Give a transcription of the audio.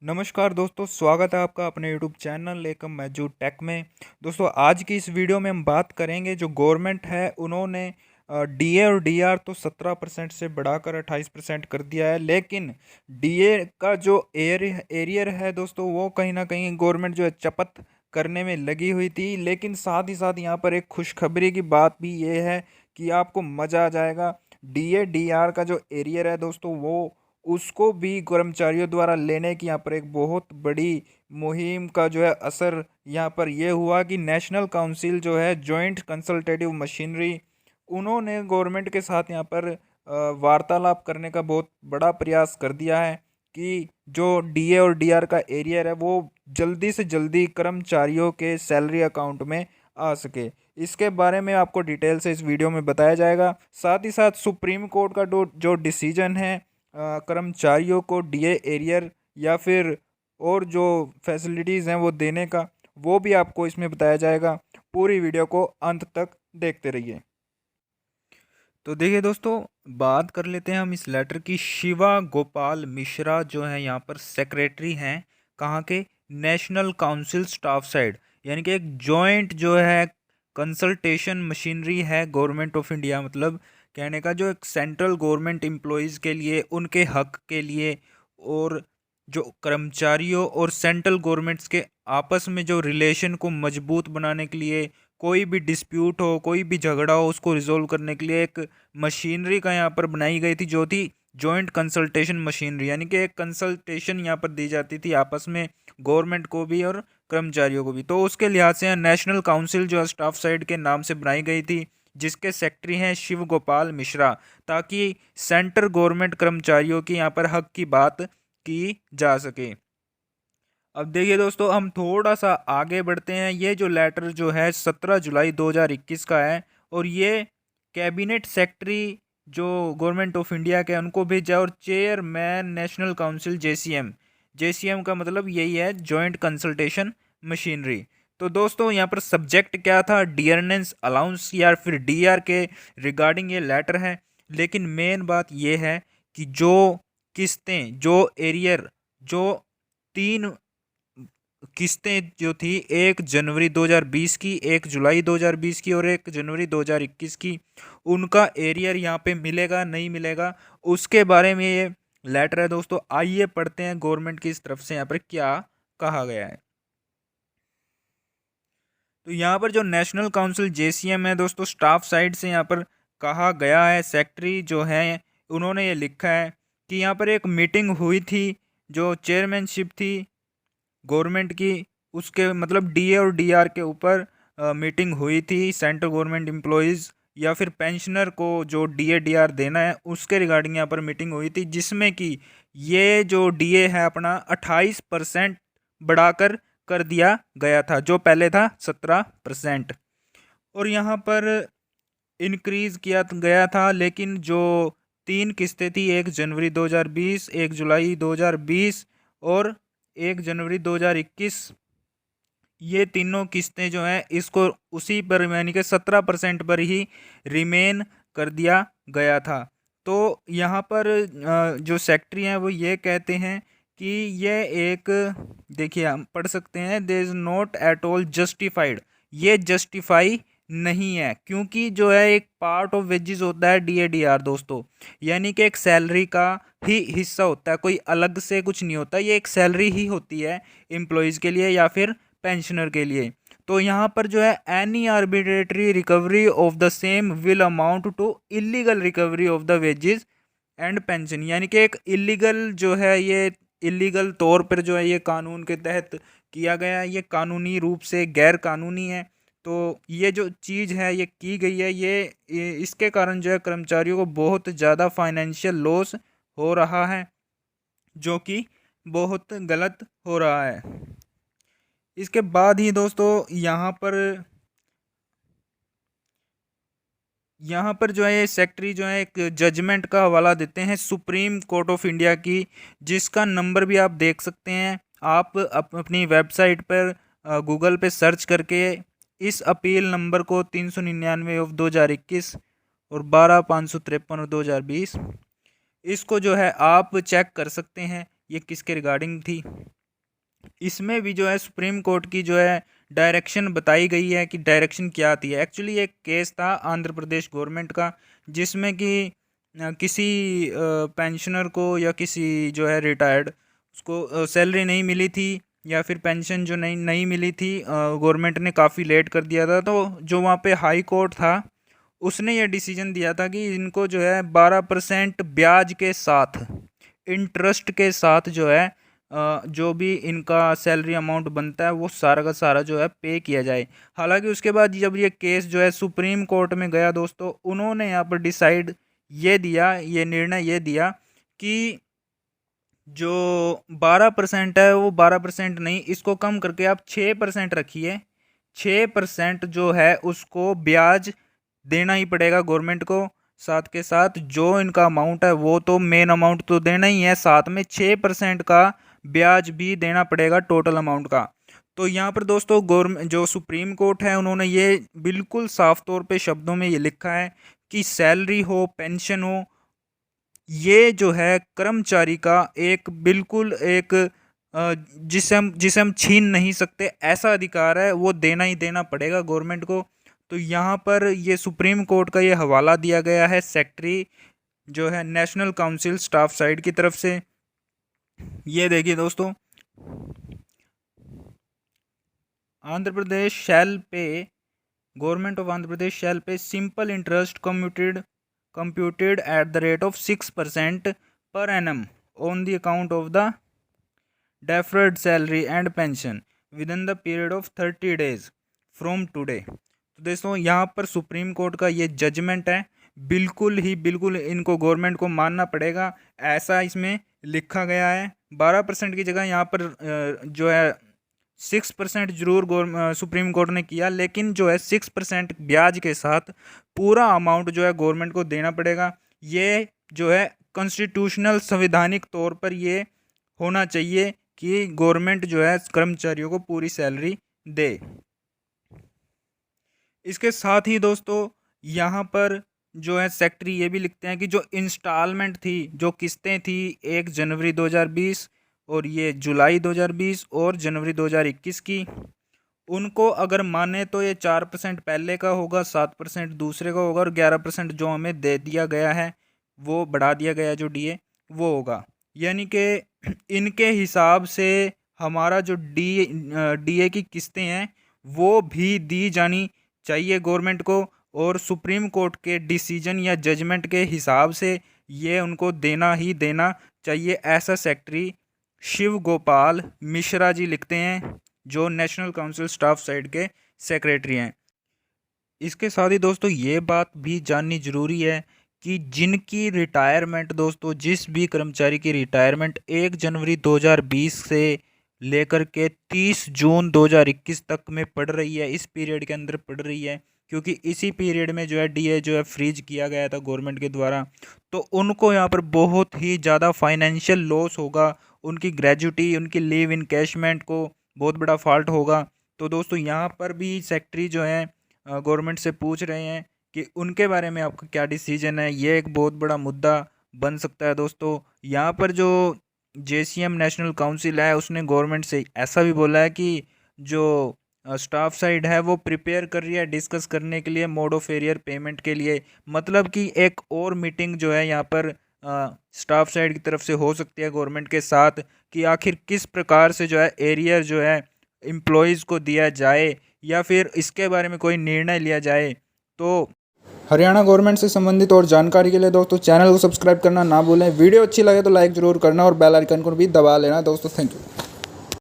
नमस्कार दोस्तों, स्वागत है आपका अपने यूट्यूब चैनल एकम मैजू टेक में। दोस्तों, आज की इस वीडियो में हम बात करेंगे जो गवर्नमेंट है उन्होंने डीए और डीआर तो 17% से बढ़ाकर 28% कर दिया है। लेकिन डीए का जो एरियर है दोस्तों, वो कहीं ना कहीं गवर्नमेंट जो है चपत करने में लगी हुई थी। लेकिन साथ ही साथ यहाँ पर एक खुशखबरी की बात भी ये है कि आपको मज़ा आ जाएगा। डीए डीआर का जो एरियर है दोस्तों, वो उसको भी कर्मचारियों द्वारा लेने की यहाँ पर एक बहुत बड़ी मुहिम का जो है असर यहाँ पर ये हुआ कि नेशनल काउंसिल जो है जॉइंट कंसल्टेटिव मशीनरी, उन्होंने गवर्नमेंट के साथ यहाँ पर वार्तालाप करने का बहुत बड़ा प्रयास कर दिया है कि जो डीए और डीआर का एरियर है वो जल्दी से जल्दी कर्मचारियों के सैलरी अकाउंट में आ सके। इसके बारे में आपको डिटेल से इस वीडियो में बताया जाएगा। साथ ही साथ सुप्रीम कोर्ट का जो डिसीजन है कर्मचारियों को डीए एरियर या फिर और जो फैसिलिटीज़ हैं वो देने का, वो भी आपको इसमें बताया जाएगा। पूरी वीडियो को अंत तक देखते रहिए। तो देखिए दोस्तों, बात कर लेते हैं हम इस लेटर की। शिवा गोपाल मिश्रा जो है यहाँ पर सेक्रेटरी हैं, कहाँ के, नेशनल काउंसिल स्टाफ साइड, यानी कि एक जॉइंट जो है कंसल्टेशन मशीनरी है गवर्नमेंट ऑफ इंडिया। मतलब कहने का जो एक सेंट्रल गवर्नमेंट एम्प्लॉयज़ के लिए, उनके हक के लिए, और जो कर्मचारियों और सेंट्रल गवर्नमेंट्स के आपस में जो रिलेशन को मजबूत बनाने के लिए, कोई भी डिस्प्यूट हो, कोई भी झगड़ा हो, उसको रिजोल्व करने के लिए एक मशीनरी का यहाँ पर बनाई गई थी, जो थी जॉइंट कंसल्टेशन मशीनरी। यानी कि एक कंसल्टेशन यहाँ पर दी जाती थी आपस में, गवर्नमेंट को भी और कर्मचारियों को भी। तो उसके लिहाज से नेशनल काउंसिल जो स्टाफ साइड के नाम से बनाई गई थी, जिसके सेक्रेटरी हैं शिव गोपाल मिश्रा, ताकि सेंट्रल गवर्नमेंट कर्मचारियों की यहाँ पर हक की बात की जा सके। अब देखिए दोस्तों, हम थोड़ा सा आगे बढ़ते हैं। ये जो लेटर जो है 17 जुलाई 2021 का है, और ये कैबिनेट सेक्रेटरी जो गवर्नमेंट ऑफ इंडिया के उनको भेजा, और chairman national council JCM, JCM का मतलब यही है, जॉइंट कंसल्टेशन मशीनरी। तो दोस्तों, यहाँ पर सब्जेक्ट क्या था, डियरनेंस अलाउंस या फिर डीआर के रिगार्डिंग ये लेटर है। लेकिन मेन बात ये है कि जो किस्तें, जो एरियर, जो तीन किस्तें जो थी, 1 जनवरी 2020 की, 1 जुलाई 2020 की और 1 जनवरी 2021 की, उनका एरियर यहाँ पे मिलेगा नहीं मिलेगा, उसके बारे में ये लेटर है दोस्तों। आइए पढ़ते हैं गवर्नमेंट की इस तरफ से यहाँ पर क्या कहा गया है। तो यहाँ पर जो नेशनल काउंसिल जेसीएम है दोस्तों, स्टाफ साइड से यहाँ पर कहा गया है, सेक्रेटरी जो है उन्होंने ये लिखा है कि यहाँ पर एक मीटिंग हुई थी, जो चेयरमैनशिप थी गवर्नमेंट की, उसके मतलब डीए और डीआर के ऊपर मीटिंग हुई थी। सेंट्रल गवर्नमेंट एम्प्लॉयज़ या फिर पेंशनर को जो डीए डीआर देना है, उसके रिगार्डिंग यहाँ पर मीटिंग हुई थी, जिसमें कि ये जो डीए है अपना 28% बढ़ाकर कर दिया गया था, जो पहले था 17%। और यहाँ पर इंक्रीज किया गया था। लेकिन जो तीन किस्तें थी, 1 जनवरी 2020, 1 जुलाई 2020 और 1 जनवरी 2021, ये तीनों किस्तें जो हैं इसको उसी पर यानी कि 17% पर ही रिमेन कर दिया गया था। तो यहाँ पर जो सेक्रेटरी हैं वो ये कहते हैं कि ये एक, देखिए हम पढ़ सकते हैं, they is not at all justified, ये जस्टिफाई नहीं है, क्योंकि जो है एक पार्ट ऑफ वेजेस होता है डीए डीआर दोस्तों, यानी कि एक सैलरी का ही हिस्सा होता है, कोई अलग से कुछ नहीं होता, ये एक सैलरी ही होती है एम्प्लॉयज़ के लिए या फिर पेंशनर के लिए। तो यहाँ पर जो है, any arbitratory recovery of the same will amount to illegal recovery of the wages and pension, यानी कि एक इलीगल जो है, ये इलीगल तौर पर जो है ये कानून के तहत किया गया है, ये कानूनी रूप से गैर कानूनी है। तो ये जो चीज़ है ये की गई है, ये इसके कारण जो है कर्मचारियों को बहुत ज़्यादा फाइनेंशियल लॉस हो रहा है, जो कि बहुत गलत हो रहा है। इसके बाद ही दोस्तों यहाँ पर जो है ये सेक्रेटरी जो है एक जजमेंट का हवाला देते हैं सुप्रीम कोर्ट ऑफ इंडिया की, जिसका नंबर भी आप देख सकते हैं। आप अपनी वेबसाइट पर गूगल पे सर्च करके इस अपील नंबर को 399/2021 और 12/553/2020, इसको जो है आप चेक कर सकते हैं। ये किसके रिगार्डिंग थी। इसमें भी जो है सुप्रीम कोर्ट की जो है डायरेक्शन बताई गई है कि डायरेक्शन क्या आती है। एक्चुअली एक केस था आंध्र प्रदेश गवर्नमेंट का, जिसमें कि किसी पेंशनर को या किसी जो है रिटायर्ड उसको सैलरी नहीं मिली थी, या फिर पेंशन जो नहीं नहीं मिली थी, गवर्नमेंट ने काफ़ी लेट कर दिया था। तो जो वहाँ पे हाई कोर्ट था उसने ये डिसीजन दिया था कि इनको जो है 12% ब्याज के साथ, इंटरेस्ट के साथ जो है जो भी इनका सैलरी अमाउंट बनता है वो सारा का सारा जो है पे किया जाए। हालांकि उसके बाद जब ये केस जो है सुप्रीम कोर्ट में गया दोस्तों, उन्होंने यहाँ पर डिसाइड ये दिया, ये निर्णय ये दिया कि जो 12% है वो 12% नहीं, इसको कम करके आप 6% रखिए। 6% जो है उसको ब्याज देना ही पड़ेगा गवर्नमेंट को। साथ के साथ जो इनका अमाउंट है वो तो मेन अमाउंट तो देना ही है, साथ में 6% का ब्याज भी देना पड़ेगा टोटल अमाउंट का। तो यहाँ पर दोस्तों गवर्नमेंट जो सुप्रीम कोर्ट है उन्होंने ये बिल्कुल साफ तौर पे शब्दों में ये लिखा है कि सैलरी हो, पेंशन हो, ये जो है कर्मचारी का एक बिल्कुल एक जिसे हम छीन नहीं सकते ऐसा अधिकार है, वो देना ही देना पड़ेगा गवर्नमेंट को। तो यहाँ पर ये सुप्रीम कोर्ट का ये हवाला दिया गया है सेक्रेटरी जो है नेशनल काउंसिल स्टाफ साइड की तरफ से। ये देखिए दोस्तों, आंध्र प्रदेश शैल पे, गवर्नमेंट ऑफ आंध्र प्रदेश शैल पे simple interest computed at the rate of 6% per annum on the account of the deferred salary and pension within the period of 30 days from today। तो दोस्तों यहाँ पर सुप्रीम कोर्ट का ये जजमेंट है, बिल्कुल इनको गवर्नमेंट को मानना पड़ेगा, ऐसा इसमें लिखा गया है। 12% की जगह यहाँ पर जो है 6% जरूर सुप्रीम कोर्ट ने किया, लेकिन जो है 6% ब्याज के साथ पूरा अमाउंट जो है गवर्नमेंट को देना पड़ेगा। ये जो है कॉन्स्टिट्यूशनल संवैधानिक तौर पर ये होना चाहिए कि गवर्नमेंट जो है कर्मचारियों को पूरी सैलरी दे। इसके साथ ही दोस्तों यहाँ पर जो है सेक्रेटरी ये भी लिखते हैं कि जो इंस्टॉलमेंट थी, जो किस्तें थी 1 जनवरी 2020 और ये जुलाई 2020 और जनवरी 2021 की, उनको अगर माने तो ये 4% पहले का होगा, 7% दूसरे का होगा और 11% जो हमें दे दिया गया है वो बढ़ा दिया गया है जो डीए वो होगा। यानी कि इनके हिसाब से हमारा जो डीए की किस्तें हैं वो भी दी जानी चाहिए गवर्नमेंट को, और सुप्रीम कोर्ट के डिसीजन या जजमेंट के हिसाब से ये उनको देना ही देना चाहिए, ऐसा सेक्रेटरी शिव गोपाल मिश्रा जी लिखते हैं जो नेशनल काउंसिल स्टाफ साइड के सेक्रेटरी हैं। इसके साथ ही दोस्तों ये बात भी जाननी ज़रूरी है कि जिनकी रिटायरमेंट दोस्तों, जिस भी कर्मचारी की रिटायरमेंट 1 जनवरी 2020 से लेकर के 30 जून 2021 तक में पड़ रही है, इस पीरियड के अंदर पड़ रही है, क्योंकि इसी पीरियड में जो है डीए जो है फ्रीज किया गया था गवर्नमेंट के द्वारा, तो उनको यहाँ पर बहुत ही ज़्यादा फाइनेंशियल लॉस होगा, उनकी ग्रेजुटी, उनकी लीव इनकैशमेंट को बहुत बड़ा फॉल्ट होगा। तो दोस्तों यहाँ पर भी सेक्रेटरी जो है गवर्नमेंट से पूछ रहे हैं कि उनके बारे में आपका क्या डिसीजन है। ये एक बहुत बड़ा मुद्दा बन सकता है दोस्तों। यहाँ पर जो जेसीएम नेशनल काउंसिल है उसने गवर्नमेंट से ऐसा भी बोला है कि जो स्टाफ साइड है वो प्रिपेयर कर रही है डिस्कस करने के लिए मोड ऑफ एरियर पेमेंट के लिए, मतलब कि एक और मीटिंग जो है यहाँ पर स्टाफ साइड की तरफ से हो सकती है गवर्नमेंट के साथ कि आखिर किस प्रकार से जो है एरियर जो है एम्प्लॉयज़ को दिया जाए या फिर इसके बारे में कोई निर्णय लिया जाए। तो हरियाणा गवर्नमेंट से संबंधित और जानकारी के लिए दोस्तों चैनल को सब्सक्राइब करना ना भूलें। वीडियो अच्छी लगे तो लाइक ज़रूर करना और बेल आइकन को भी दबा लेना दोस्तों। Thank you.